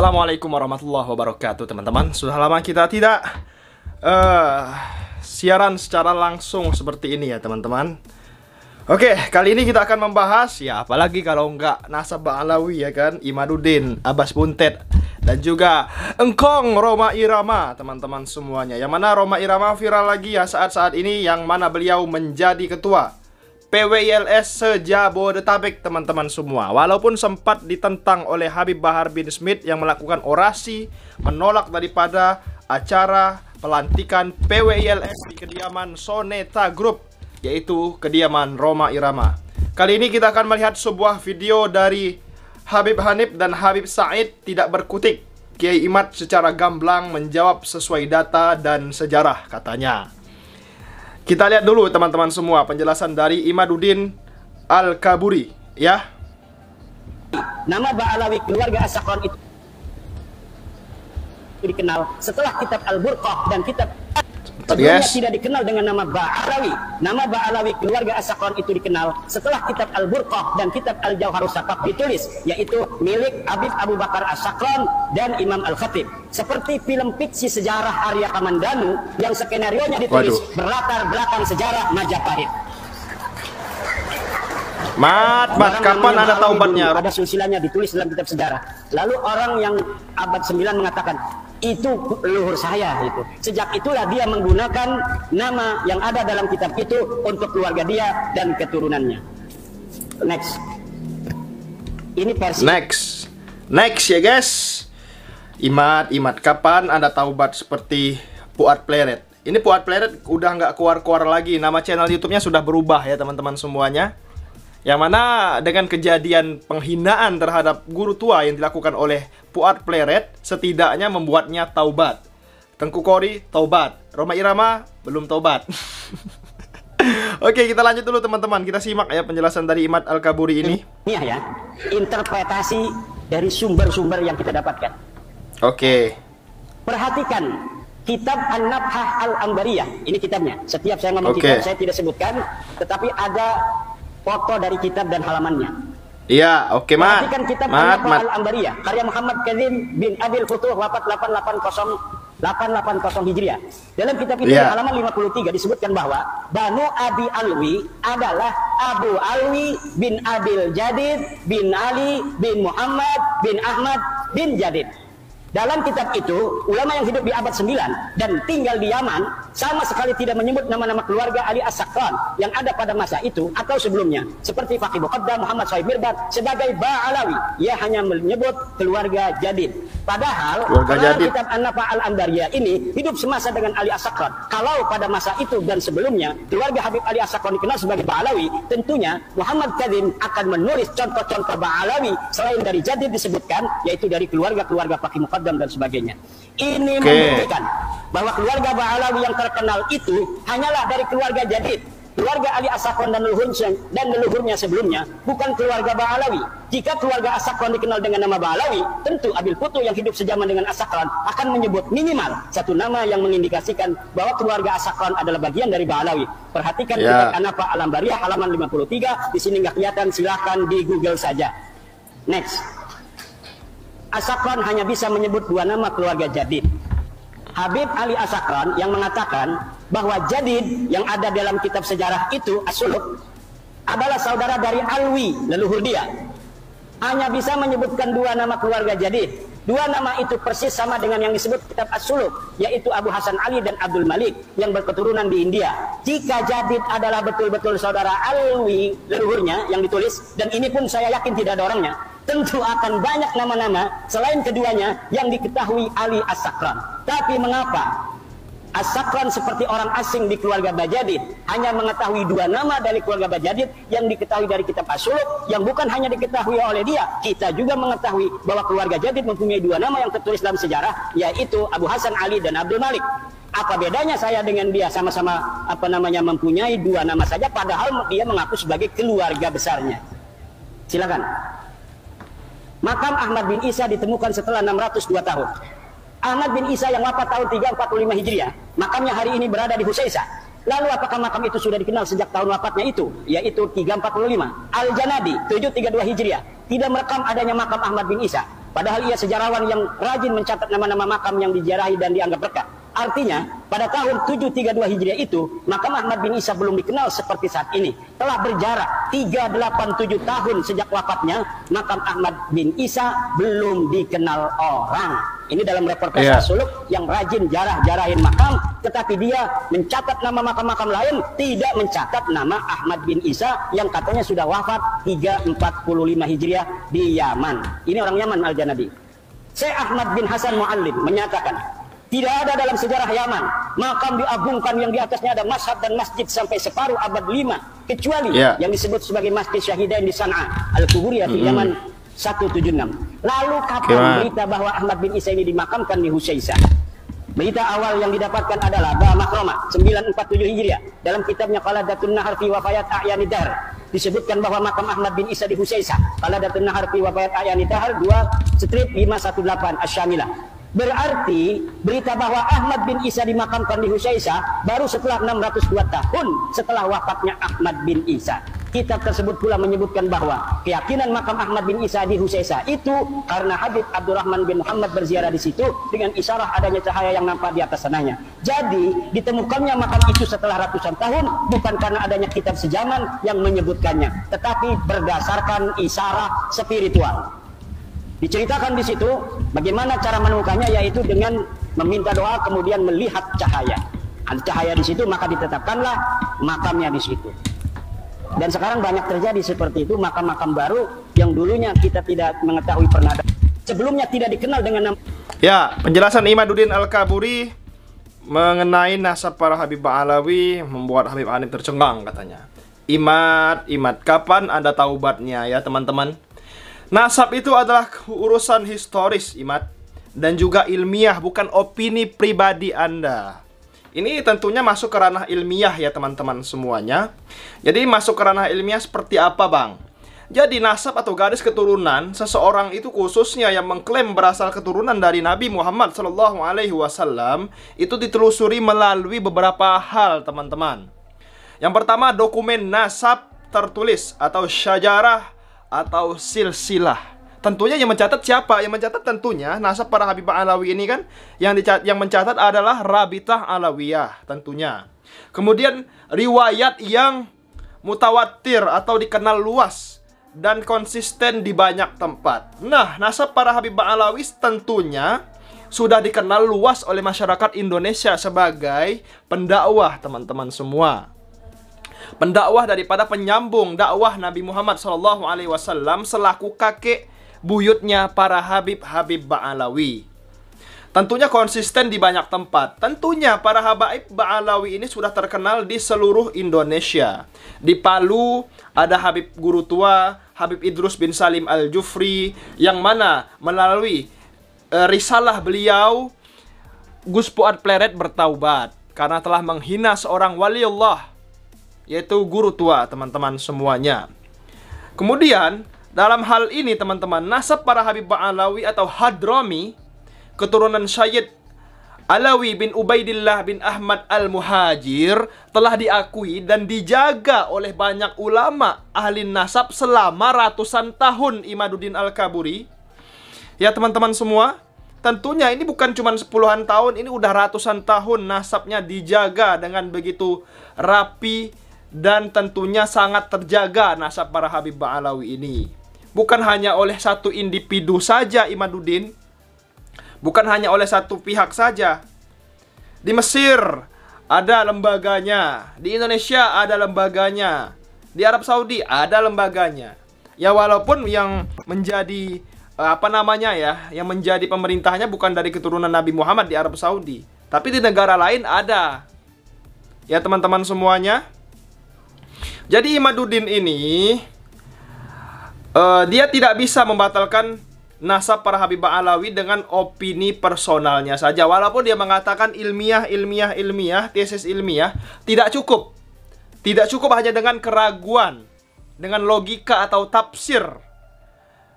Assalamualaikum warahmatullahi wabarakatuh, teman-teman. Sudah lama kita tidak siaran secara langsung seperti ini ya, teman-teman. Oke, kali ini kita akan membahas, ya apalagi kalau nggak Nasab Ba'alawi ya kan, Imaduddin, Abbas Buntet, dan juga Engkong Rhoma Irama, teman-teman semuanya. Yang mana Rhoma Irama viral lagi ya saat-saat ini, yang mana beliau menjadi ketua PWILS se-Jabodetabek, teman-teman semua. Walaupun sempat ditentang oleh Habib Bahar bin Smith yang melakukan orasi menolak daripada acara pelantikan PWILS di kediaman Soneta Group, yaitu kediaman Rhoma Irama. Kali ini kita akan melihat sebuah video dari Habib Hanif dan Habib Said tidak berkutik. Kiai Imad secara gamblang menjawab sesuai data dan sejarah, katanya. Kita lihat dulu teman-teman semua penjelasan dari Imaduddin Al-Kaburi ya. Nama Ba'alawi keluarga As-Sakran itu dikenal setelah kitab Al-Burqah dan kitab sebelumnya tidak dikenal dengan nama Ba'alawi. Nama Ba'alawi keluarga As-Sakran itu dikenal setelah kitab Al-Burqah dan kitab Al-Jauharus Saqaf ditulis, yaitu milik Habib Abu Bakar As-Sakran dan Imam Al-Khatib. Seperti film fiksi sejarah Arya Kamandanu yang skenarionya ditulis berlatar belakang sejarah Majapahit. Mat, kapan ada taubatnya? Ada silsilahnya ditulis dalam kitab sejarah. Lalu orang yang abad 9 mengatakan, itu leluhur saya itu. Sejak itulah dia menggunakan nama yang ada dalam kitab itu untuk keluarga dia dan keturunannya. Next. Ini versi. Next ya guys. Imad, kapan Anda taubat seperti Fuad Pleret? Ini Fuad Pleret udah nggak keluar-keluar lagi. Nama channel YouTube-nya sudah berubah ya teman-teman semuanya. Yang mana dengan kejadian penghinaan terhadap guru tua yang dilakukan oleh Fuad Pleret, setidaknya membuatnya taubat. Tengku Kori taubat, Rhoma Irama belum taubat. Oke, kita lanjut dulu teman-teman. Kita simak ya penjelasan dari Imad Al-Kaburi ini. Iya ya, interpretasi dari sumber-sumber yang kita dapatkan. Oke. Perhatikan kitab An-Nabhah Al-Ambariyah. Ini kitabnya. Setiap saya ngomong kitab saya tidak sebutkan, tetapi ada foto dari kitab dan halamannya. Iya, oke, Mat. Perhatikan kitab An-Nabhah Al-Ambariyah karya Muhammad Kadzim bin Abil Futuh wafat 880 Hijriah. Dalam kitab itu halaman 53 disebutkan bahwa Banu Abi Alwi adalah Abu Alwi bin Abil Jadid bin Ali bin Muhammad bin Ahmad bin Jadid. Dalam kitab itu, ulama yang hidup di abad 9 dan tinggal di Yaman sama sekali tidak menyebut nama-nama keluarga Ali As-Sakran yang ada pada masa itu atau sebelumnya. Seperti Faqih Muqaddam Muhammad Sahib Mirbat sebagai Ba'alawi, ia hanya menyebut keluarga Jadid. Padahal kitab An-Nabhah Al-Ambariyah ini hidup semasa dengan Ali As-Sakran. Kalau pada masa itu dan sebelumnya keluarga Habib Ali As-Sakran dikenal sebagai Ba'alawi, tentunya Muhammad Kadzim akan menulis contoh-contoh Ba'alawi selain dari Jadid disebutkan, yaitu dari keluarga-keluarga Faqih Muqaddam dan sebagainya. Ini membuktikan bahwa keluarga Ba'alawi yang terkenal itu hanyalah dari keluarga Jadid. Keluarga Ali As-Sakran dan leluhurnya sebelumnya bukan keluarga Ba'alawi. Jika keluarga As-Sakran dikenal dengan nama Ba'alawi, tentu Abil Futuh yang hidup sejaman dengan As-Sakran akan menyebut minimal satu nama yang mengindikasikan bahwa keluarga As-Sakran adalah bagian dari Ba'alawi. Perhatikan kitab An-Nabhah Al-Ambariyah halaman 53. Di sini nggak kelihatan, silahkan di Google saja. Next. As-Sakran hanya bisa menyebut dua nama keluarga Jadid. Habib Ali As-Sakran yang mengatakan bahwa Jadid yang ada dalam kitab sejarah itu As-Suluk adalah saudara dari Alwi, leluhur dia. Hanya bisa menyebutkan dua nama keluarga Jadid. Dua nama itu persis sama dengan yang disebut kitab As-Suluk, yaitu Abu Hasan Ali dan Abdul Malik yang berketurunan di India. Jika Jadid adalah betul-betul saudara Alwi, leluhurnya yang ditulis, dan ini pun saya yakin tidak ada orangnya, tentu akan banyak nama-nama selain keduanya yang diketahui Ali As-Sakran. Tapi mengapa As-Sakran seperti orang asing di keluarga Bajadid hanya mengetahui dua nama dari keluarga Bajadid yang diketahui dari kitab As-Suluk, yang bukan hanya diketahui oleh dia, kita juga mengetahui bahwa keluarga Jadid mempunyai dua nama yang tertulis dalam sejarah, yaitu Abu Hasan Ali dan Abdul Malik. Apa bedanya saya dengan dia? Sama-sama mempunyai dua nama saja, padahal dia mengaku sebagai keluarga besarnya. Silakan. Makam Ahmad bin Isa ditemukan setelah 602 tahun. Ahmad bin Isa yang wafat tahun 345 Hijriah, makamnya hari ini berada di Husaisah. Lalu apakah makam itu sudah dikenal sejak tahun wafatnya itu, yaitu 345? Al-Janadi 732 Hijriah tidak merekam adanya makam Ahmad bin Isa. Padahal ia sejarawan yang rajin mencatat nama-nama makam yang diziarahi dan dianggap berkah. Artinya, pada tahun 732 Hijriah itu, makam Ahmad bin Isa belum dikenal seperti saat ini. Telah berjarak 387 tahun sejak wafatnya, makam Ahmad bin Isa belum dikenal orang. Ini dalam reportase Suluk yang rajin jarah-jarahin makam, tetapi dia mencatat nama makam-makam lain, tidak mencatat nama Ahmad bin Isa yang katanya sudah wafat 345 Hijriah di Yaman. Ini orang Yaman Al-Janadi. Syekh Ahmad bin Hasan Muallim menyatakan, tidak ada dalam sejarah Yaman makam diagungkan yang di atasnya ada mashab dan masjid sampai separuh abad 5, kecuali yang disebut sebagai Masjid Syahidain di San'a, Al-Kuburiyah di Yaman 176. Lalu kapan berita bahwa Ahmad bin Isa ini dimakamkan di Husaisah? Berita awal yang didapatkan adalah Ba Makromah 947 Hijriah dalam kitabnya Qaladatun Nahar fi Wafayat A'yanid Dahr disebutkan bahwa makam Ahmad bin Isa di Husaisah. Qaladatun Nahar fi Wafayat A'yanid Dahr 2/518 Asy-Syamilah. Berarti berita bahwa Ahmad bin Isa dimakamkan di Husaisah baru setelah 602 tahun setelah wafatnya Ahmad bin Isa. Kitab tersebut pula menyebutkan bahwa keyakinan makam Ahmad bin Isa di Husaisah itu karena Habib Abdurrahman bin Muhammad berziarah di situ dengan isyarah adanya cahaya yang nampak di atas sananya. Jadi ditemukannya makam itu setelah ratusan tahun bukan karena adanya kitab sejaman yang menyebutkannya, tetapi berdasarkan isyarah spiritual. Diceritakan di situ bagaimana cara menemukannya, yaitu dengan meminta doa kemudian melihat cahaya. Ada cahaya di situ maka ditetapkanlah makamnya di situ. Dan sekarang banyak terjadi seperti itu, makam-makam baru yang dulunya kita tidak mengetahui pernah ada. Sebelumnya tidak dikenal dengan nama. Ya, penjelasan Imaduddin Al-Kaburi mengenai nasab para Habib Ba'alawi membuat Habib Hanif tercengang katanya. Imad, kapan Anda taubatnya ya teman-teman? Nasab itu adalah urusan historis, Imad, dan juga ilmiah, bukan opini pribadi Anda. Ini tentunya masuk ke ranah ilmiah ya teman-teman semuanya. Jadi masuk ke ranah ilmiah seperti apa, Bang? Jadi nasab atau garis keturunan seseorang itu khususnya yang mengklaim berasal keturunan dari Nabi Muhammad SAW itu ditelusuri melalui beberapa hal, teman-teman. Yang pertama, dokumen nasab tertulis atau syajarah atau silsilah. Tentunya yang mencatat siapa? Yang mencatat tentunya nasab para Habib Alawi ini kan yang mencatat adalah Rabitah Alawiyah tentunya. Kemudian riwayat yang mutawatir atau dikenal luas dan konsisten di banyak tempat. Nah, nasab para Habib Alawi tentunya sudah dikenal luas oleh masyarakat Indonesia sebagai pendakwah, teman-teman semua. Pendakwah daripada penyambung dakwah Nabi Muhammad SAW selaku kakek buyutnya para Habib Ba'alawi. Tentunya konsisten di banyak tempat. Tentunya para Habib Ba'alawi ini sudah terkenal di seluruh Indonesia. Di Palu ada Habib Guru Tua, Habib Idrus bin Salim Al-Jufri, yang mana melalui risalah beliau, Gus Fuad Pleret bertaubat karena telah menghina seorang waliullah, yaitu Guru Tua, teman-teman semuanya. Kemudian dalam hal ini teman-teman, nasab para Habib Ba'alawi atau Hadrami, keturunan Syed Alawi bin Ubaidillah bin Ahmad Al-Muhajir, telah diakui dan dijaga oleh banyak ulama ahli nasab selama ratusan tahun. Imaduddin Al-Kaburi ya teman-teman semua, tentunya ini bukan cuma 10-an tahun, ini udah ratusan tahun nasabnya dijaga dengan begitu rapi. Dan tentunya sangat terjaga nasab para Habib Ba'alawi ini. Bukan hanya oleh satu individu saja Imaduddin, bukan hanya oleh satu pihak saja. Di Mesir ada lembaganya, di Indonesia ada lembaganya, di Arab Saudi ada lembaganya. Ya walaupun yang menjadi yang menjadi pemerintahnya bukan dari keturunan Nabi Muhammad di Arab Saudi, tapi di negara lain ada. Ya teman-teman semuanya. Jadi Imaduddin ini dia tidak bisa membatalkan nasab para Habib Ba'alawi dengan opini personalnya saja. Walaupun dia mengatakan ilmiah, tesis ilmiah, tidak cukup. Tidak cukup hanya dengan keraguan, dengan logika atau tafsir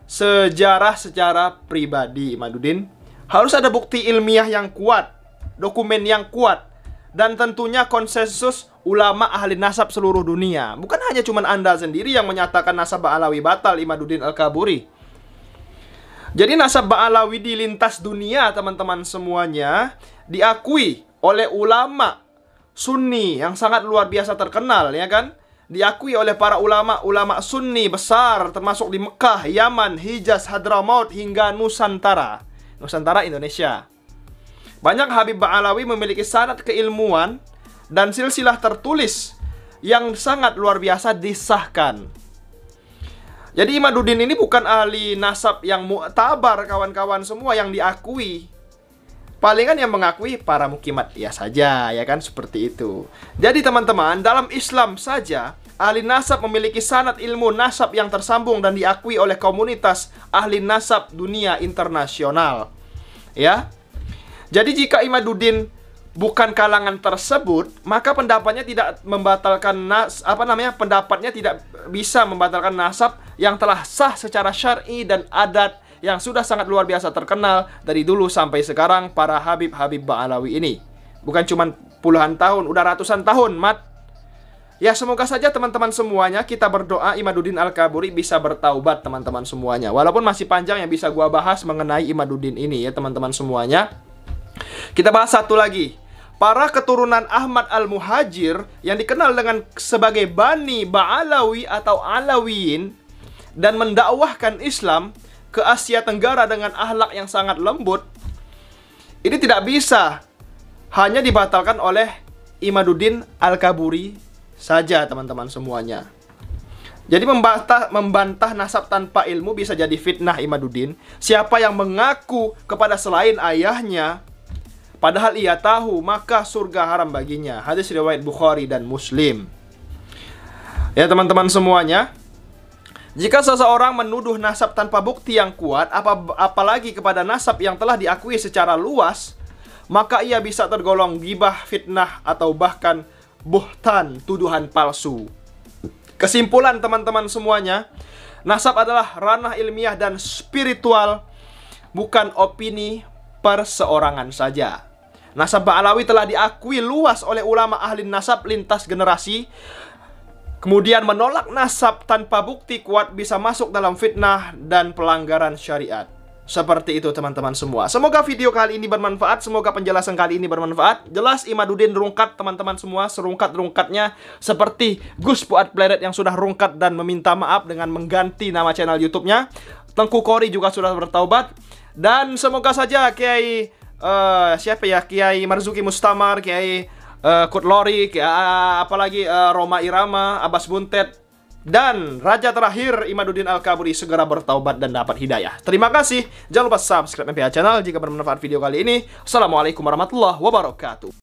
sejarah secara pribadi Imaduddin. Harus ada bukti ilmiah yang kuat, dokumen yang kuat, dan tentunya konsensus ulama ahli nasab seluruh dunia. Bukan hanya cuma Anda sendiri yang menyatakan nasab Ba'alawi batal, Imaduddin Al-Kaburi. Jadi nasab Ba'alawi di lintas dunia teman-teman semuanya diakui oleh ulama Sunni yang sangat luar biasa terkenal, ya kan? Diakui oleh para ulama Sunni besar termasuk di Mekah, Yaman, Hijaz, Hadramaut hingga Nusantara Indonesia. Banyak Habib Ba'alawi memiliki sanad keilmuan dan silsilah tertulis yang sangat luar biasa disahkan. Jadi Imaduddin ini bukan ahli nasab yang mu'tabar kawan-kawan semua yang diakui. Palingan yang mengakui para mukimat ya saja, ya kan, seperti itu. Jadi teman-teman, dalam Islam saja ahli nasab memiliki sanad ilmu nasab yang tersambung dan diakui oleh komunitas ahli nasab dunia internasional. Ya. Jadi jika Imaduddin bukan kalangan tersebut, maka pendapatnya tidak membatalkan pendapatnya tidak bisa membatalkan nasab yang telah sah secara syar'i dan adat yang sudah sangat luar biasa terkenal dari dulu sampai sekarang para Habib Ba'alawi ini. Bukan cuma puluhan tahun, udah ratusan tahun, Mat. Ya, semoga saja teman-teman semuanya kita berdoa Imaduddin Al-Kaburi bisa bertaubat, teman-teman semuanya. Walaupun masih panjang yang bisa gua bahas mengenai Imaduddin ini ya, teman-teman semuanya. Kita bahas satu lagi. Para keturunan Ahmad Al-Muhajir yang dikenal dengan sebagai Bani Ba'alawi atau Alawiyin dan mendakwahkan Islam ke Asia Tenggara dengan akhlak yang sangat lembut, ini tidak bisa hanya dibatalkan oleh Imaduddin Al-Kaburi saja, teman-teman semuanya. Jadi membantah nasab tanpa ilmu bisa jadi fitnah Imaduddin. Siapa yang mengaku kepada selain ayahnya padahal ia tahu, maka surga haram baginya. Hadis riwayat Bukhari dan Muslim. Ya teman-teman semuanya, jika seseorang menuduh nasab tanpa bukti yang kuat, apalagi kepada nasab yang telah diakui secara luas, maka ia bisa tergolong ghibah, fitnah, atau bahkan buhtan, tuduhan palsu. Kesimpulan teman-teman semuanya, nasab adalah ranah ilmiah dan spiritual, bukan opini perseorangan saja. Nasab Ba'alawi telah diakui luas oleh ulama ahli nasab lintas generasi. Kemudian menolak nasab tanpa bukti kuat bisa masuk dalam fitnah dan pelanggaran syariat. Seperti itu teman-teman semua. Semoga video kali ini bermanfaat. Semoga penjelasan kali ini bermanfaat. Jelas Imaduddin rungkat teman-teman semua. Serungkat-rungkatnya seperti Gus Fuad Pleret yang sudah rungkat dan meminta maaf dengan mengganti nama channel YouTube-nya. Tengku Kori juga sudah bertaubat. Dan semoga saja Kiai Kiai Marzuki Mustamar, Kiai Kutlori, apalagi Roma Irama, Abbas Buntet, dan raja terakhir Imaduddin Al-Kaburi segera bertaubat dan dapat hidayah. Terima kasih. Jangan lupa subscribe MPH Channel jika bermanfaat video kali ini. Assalamualaikum warahmatullahi wabarakatuh.